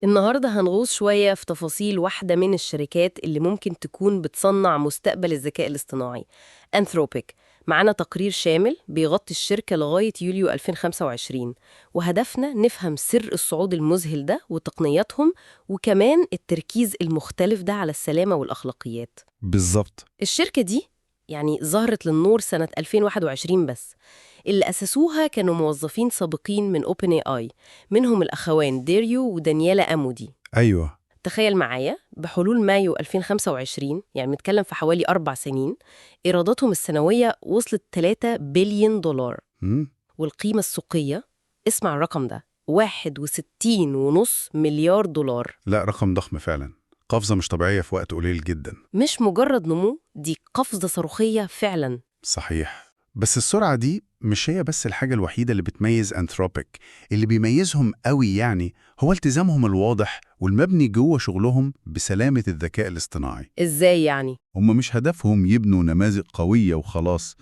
النهاردة هنغوص شوية في تفاصيل واحدة من الشركات اللي ممكن تكون بتصنع مستقبل الذكاء الاصطناعي، أنثروبيك. معانا تقرير شامل بيغطي الشركة لغاية يوليو 2025، وهدفنا نفهم سر الصعود المذهل ده وتقنياتهم، وكمان التركيز المختلف ده على السلامة والأخلاقيات. بالظبط. الشركة دي ظهرت للنور سنة 2021 بس. اللي أسسوها كانوا موظفين سابقين من OpenAI، منهم الأخوان ديريو ودانييلا أمودي. أيوه. تخيل معايا بحلول مايو 2025، يعني بنتكلم في حوالي 4 سنين، إيراداتهم السنوية وصلت 3 بليون دولار. مم. والقيمة السوقية، اسمع الرقم ده، 61.5 مليار دولار. لا، رقم ضخم فعلا. قفزة مش طبيعية في وقت قليل جدا. مش مجرد نمو، دي قفزة صاروخية فعلا. صحيح. بس السرعة دي مش هي بس الحاجة الوحيدة اللي بتميز أنثروبيك. اللي بيميزهم قوي هو التزامهم الواضح والمبني جوه شغلهم بسلامة الذكاء الاصطناعي. إزاي يعني؟ هم مش هدفهم يبنوا نماذج قوية وخلاص.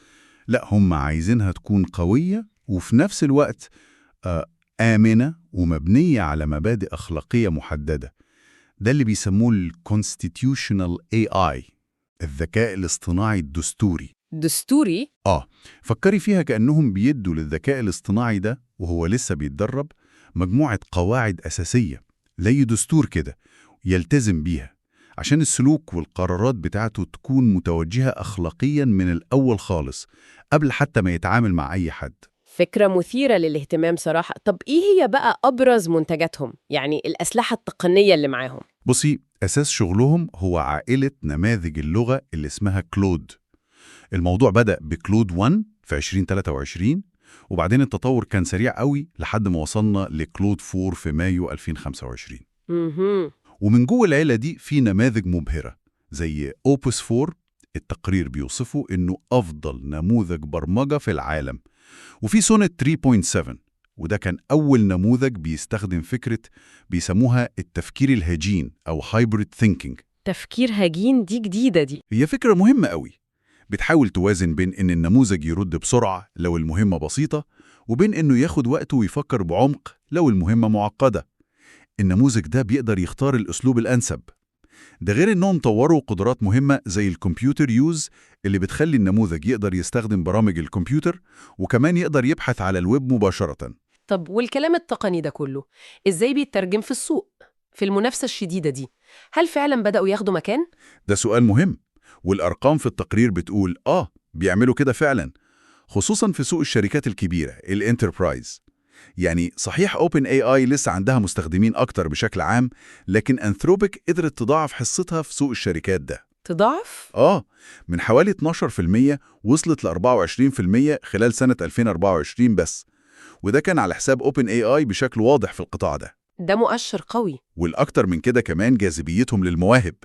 لا، هم عايزينها تكون قوية وفي نفس الوقت آمنة ومبنية على مبادئ أخلاقية محددة. ده اللي بيسموه ال Constitutional AI، الذكاء الاصطناعي الدستوري. دستوري؟ فكري فيها كأنهم بيدوا للذكاء الاصطناعي ده وهو لسه بيتدرب مجموعة قواعد أساسية، زي دستور كده، يلتزم بيها عشان السلوك والقرارات بتاعته تكون متوجهة أخلاقيا من الأول خالص، قبل حتى ما يتعامل مع أي حد. فكرة مثيرة للاهتمام صراحة. طب إيه هي بقى أبرز منتجاتهم؟ يعني الأسلحة التقنية اللي معاهم؟ بصي، أساس شغلهم هو عائلة نماذج اللغة اللي اسمها كلود. الموضوع بدأ بكلود 1 في 2023، وبعدين التطور كان سريع قوي لحد ما وصلنا لكلود 4 في مايو 2025. مهم. ومن جوه العيلة دي في نماذج مبهرة زي أوبوس 4. التقرير بيوصفه إنه أفضل نموذج برمجة في العالم. وفي سونيت 3.7، وده كان أول نموذج بيستخدم فكرة بيسموها التفكير الهجين أو hybrid thinking. تفكير هجين دي جديدة دي. هي فكرة مهمة قوي، بتحاول توازن بين إن النموذج يرد بسرعة لو المهمة بسيطة، وبين إنه ياخد وقته ويفكر بعمق لو المهمة معقدة. النموذج ده بيقدر يختار الأسلوب الأنسب. ده غير إنهم طوروا قدرات مهمة زي الكمبيوتر يوز، اللي بتخلي النموذج يقدر يستخدم برامج الكمبيوتر وكمان يقدر يبحث على الويب مباشرة. طب والكلام التقني ده كله إزاي بيترجم في السوق؟ في المنافسة الشديدة دي، هل فعلا بدأوا ياخدوا مكان؟ ده سؤال مهم، والأرقام في التقرير بتقول بيعملوا كده فعلا، خصوصا في سوق الشركات الكبيرة الانتربرايز. يعني صحيح اوبن اي اي لسه عندها مستخدمين أكتر بشكل عام، لكن أنثروبيك قدرت تضاعف حصتها في سوق الشركات ده. تضاعف؟ من حوالي 12% وصلت ل 24% خلال سنة 2024 بس، وده كان على حساب اوبن اي اي بشكل واضح في القطاع ده. ده مؤشر قوي. والأكتر من كده كمان جاذبيتهم للمواهب.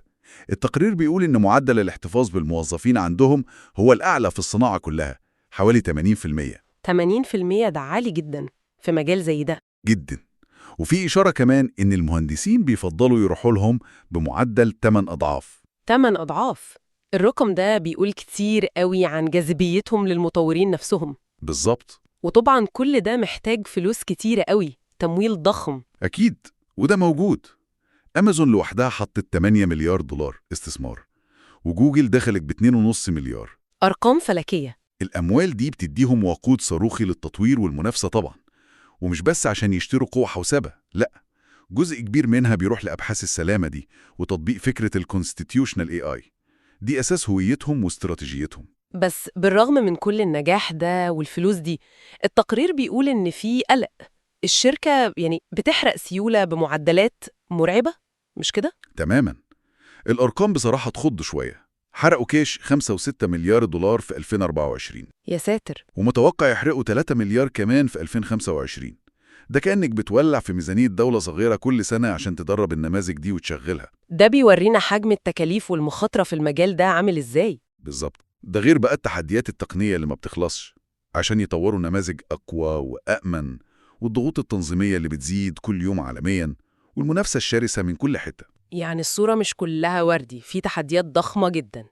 التقرير بيقول إن معدل الاحتفاظ بالموظفين عندهم هو الأعلى في الصناعة كلها، حوالي 80%. 80% ده عالي جدا في مجال زي ده. جدا. وفي إشارة كمان إن المهندسين بيفضلوا يروحوا لهم بمعدل 8 أضعاف. 8 أضعاف؟ الرقم ده بيقول كتير قوي عن جاذبيتهم للمطورين نفسهم. بالظبط. وطبعا كل ده محتاج فلوس كتيرة قوي، تمويل ضخم. أكيد، وده موجود. أمازون لوحدها حطت 8 مليار دولار استثمار، وجوجل دخلت ب2.5 مليار. أرقام فلكية. الأموال دي بتديهم وقود صاروخي للتطوير والمنافسة طبعا، ومش بس عشان يشتروا قوة حوسبة، لأ، جزء كبير منها بيروح لأبحاث السلامة دي وتطبيق فكرة الكونستيتيوشنال اي اي. دي أساس هويتهم واستراتيجيتهم. بس بالرغم من كل النجاح ده والفلوس دي، التقرير بيقول إن في قلق. الشركة بتحرق سيولة بمعدلات مرعبة، مش كده؟ تماما. الأرقام بصراحة تخض شوية. حرقوا كاش 5 و6 مليار دولار في 2024، يا ساتر. ومتوقع يحرقوا 3 مليار كمان في 2025. ده كأنك بتولع في ميزانية دولة صغيرة كل سنة عشان تدرب النماذج دي وتشغلها. ده بيورينا حجم التكاليف والمخاطرة في المجال ده عامل إزاي. بالظبط. ده غير بقى التحديات التقنية اللي ما بتخلصش عشان يطوروا نماذج أقوى وأأمن، والضغوط التنظيمية اللي بتزيد كل يوم عالمياً، والمنافسة الشرسة من كل حتة. يعني الصورة مش كلها وردي، في تحديات ضخمة جدا.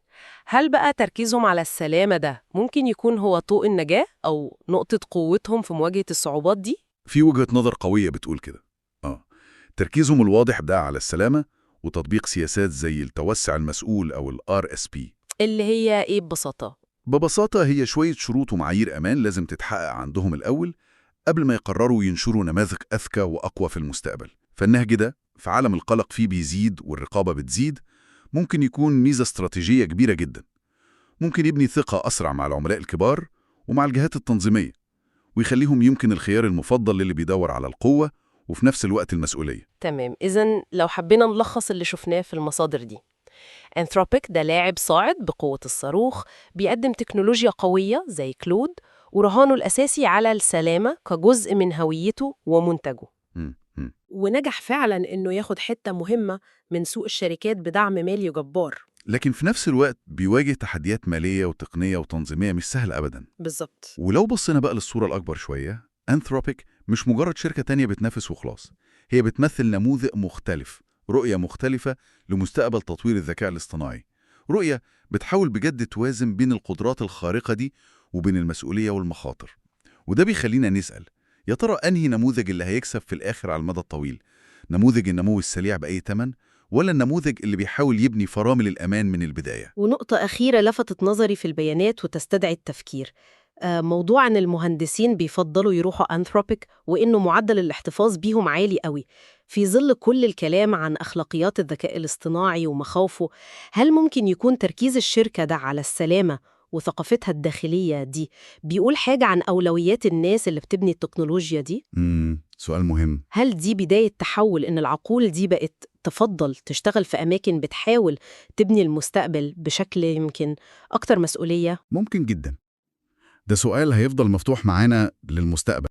هل بقى تركيزهم على السلامة ده ممكن يكون هو طوق النجاة أو نقطة قوتهم في مواجهة الصعوبات دي؟ في وجهة نظر قوية بتقول كده. تركيزهم الواضح ده على السلامة وتطبيق سياسات زي التوسع المسؤول أو ال RSP. اللي هي إيه ببساطة؟ ببساطة هي شوية شروط ومعايير أمان لازم تتحقق عندهم الأول قبل ما يقرروا ينشروا نماذج أذكى وأقوى في المستقبل. فالنهج ده في عالم القلق فيه بيزيد والرقابة بتزيد ممكن يكون ميزة استراتيجية كبيرة جدا. ممكن يبني ثقة أسرع مع العملاء الكبار ومع الجهات التنظيمية، ويخليهم يمكن الخيار المفضل للي بيدور على القوة وفي نفس الوقت المسؤولية. تمام، إذن لو حبينا نلخص اللي شفناه في المصادر دي، أنثروبيك ده لاعب صاعد بقوة الصاروخ، بيقدم تكنولوجيا قوية زي كلود، ورهانه الأساسي على السلامة كجزء من هويته ومنتجه. م- م. ونجح فعلا إنه ياخد حتة مهمة من سوق الشركات بدعم مالي جبار. لكن في نفس الوقت بيواجه تحديات مالية وتقنية وتنظيمية مش سهلة أبداً. بالظبط. ولو بصينا بقى للصورة الأكبر شوية، أنثروبيك مش مجرد شركة تانية بتنافس وخلاص، هي بتمثل نموذج مختلف، رؤية مختلفة لمستقبل تطوير الذكاء الاصطناعي، رؤية بتحاول بجد توازن بين القدرات الخارقة دي وبين المسؤولية والمخاطر. وده بيخلينا نسأل، يا ترى أنهي نموذج اللي هيكسب في الآخر على المدى الطويل؟ نموذج النمو السريع بأي تمن، ولا النموذج اللي بيحاول يبني فرامل الأمان من البداية؟ ونقطة أخيرة لفتت نظري في البيانات وتستدعي التفكير، موضوع أن المهندسين بيفضلوا يروحوا أنثروبيك وإنه معدل الاحتفاظ بيهم عالي قوي في ظل كل الكلام عن أخلاقيات الذكاء الاصطناعي ومخاوفه. هل ممكن يكون تركيز الشركة ده على السلامة وثقافتها الداخلية دي بيقول حاجة عن أولويات الناس اللي بتبني التكنولوجيا دي؟ سؤال مهم. هل دي بداية تحول إن العقول دي بقت تفضل تشتغل في أماكن بتحاول تبني المستقبل بشكل يمكن أكتر مسؤولية؟ ممكن جدا. ده سؤال هيفضل مفتوح معانا للمستقبل.